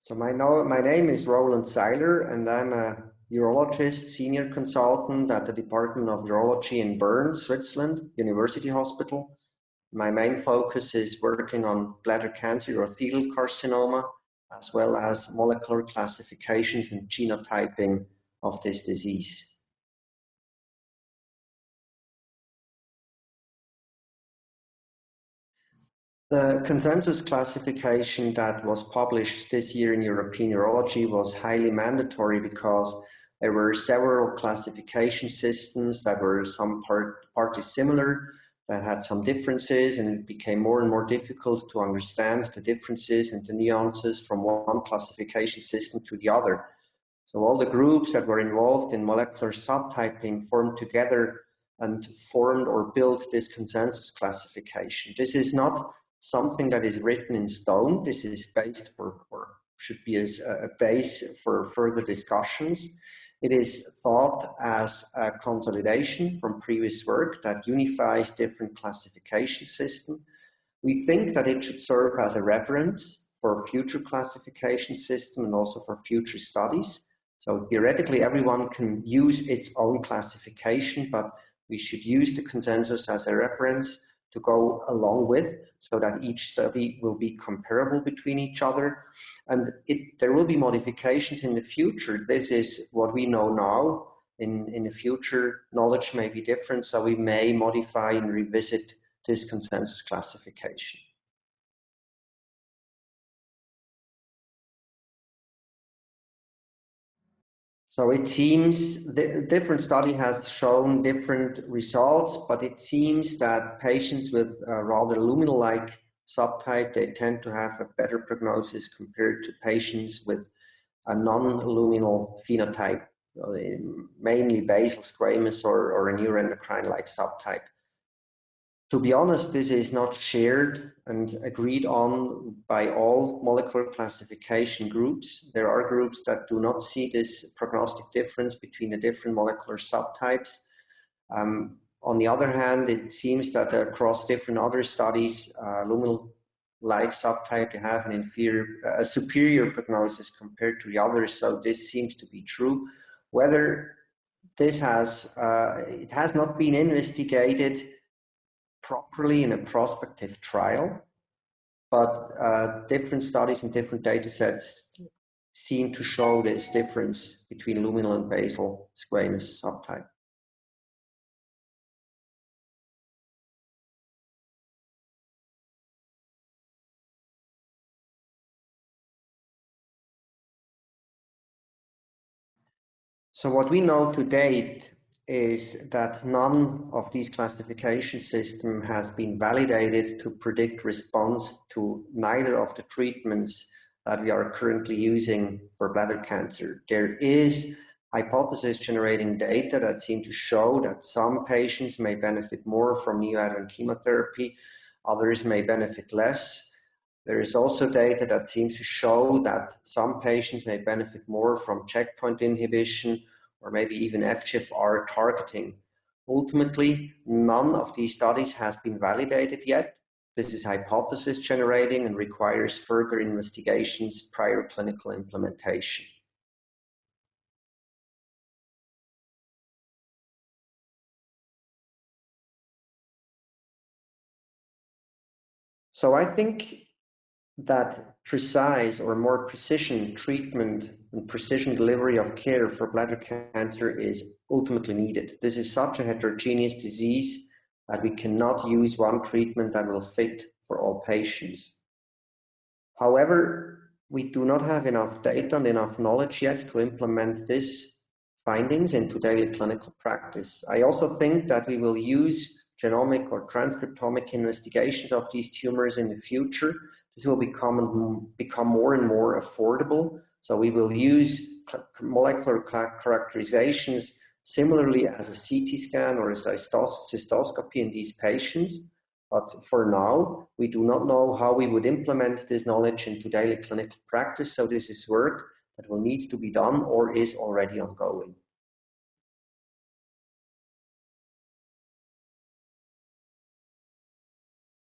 So my name is Roland Seiler, and I'm a urologist, senior consultant at the Department of Urology in Bern, Switzerland, University Hospital. My main focus is working on bladder cancer, urothelial carcinoma, as well as molecular classifications and genotyping of this disease. The consensus classification that was published this year in European Urology was highly mandatory because there were several classification systems that were partly similar, that had some differences, and it became more and more difficult to understand the differences and the nuances from one classification system to the other. So all the groups that were involved in molecular subtyping formed together and formed or built this consensus classification. This is not something that is written in stone. This is based or should be as a base for further discussions. It is thought as a consolidation from previous work that unifies different classification systems. We think that it should serve as a reference for future classification system and also for future studies. So theoretically, everyone can use its own classification, but we should use the consensus as a reference to go along with, so that each study will be comparable between each other. And there will be modifications in the future. This is what we know now. In the future, knowledge may be different, so we may modify and revisit this consensus classification. So it seems the different study has shown different results, but it seems that patients with a rather luminal-like subtype, they tend to have a better prognosis compared to patients with a non-luminal phenotype, mainly basal squamous or a neuroendocrine-like subtype. To be honest, this is not shared and agreed on by all molecular classification groups. There are groups that do not see this prognostic difference between the different molecular subtypes. On the other hand, it seems that across different other studies, luminal-like subtype, they have a superior prognosis compared to the others. So this seems to be true. Whether this it has not been investigated properly in a prospective trial, but different studies and different data sets seem to show this difference between luminal and basal squamous subtype. So what we know to date is that none of these classification systems has been validated to predict response to neither of the treatments that we are currently using for bladder cancer. There is hypothesis generating data that seem to show that some patients may benefit more from neoadjuvant chemotherapy, others may benefit less. There is also data that seems to show that some patients may benefit more from checkpoint inhibition or maybe even FGFR targeting. Ultimately, none of these studies has been validated yet. This is hypothesis generating and requires further investigations prior to clinical implementation. So I think that precise or more precision treatment and precision delivery of care for bladder cancer is ultimately needed. This is such a heterogeneous disease that we cannot use one treatment that will fit for all patients. However, we do not have enough data and enough knowledge yet to implement these findings into daily clinical practice. I also think that we will use genomic or transcriptomic investigations of these tumors in the future. This will become more and more affordable. So we will use molecular characterizations similarly as a CT scan or a cystoscopy in these patients. But for now, we do not know how we would implement this knowledge into daily clinical practice. So this is work that will need to be done or is already ongoing.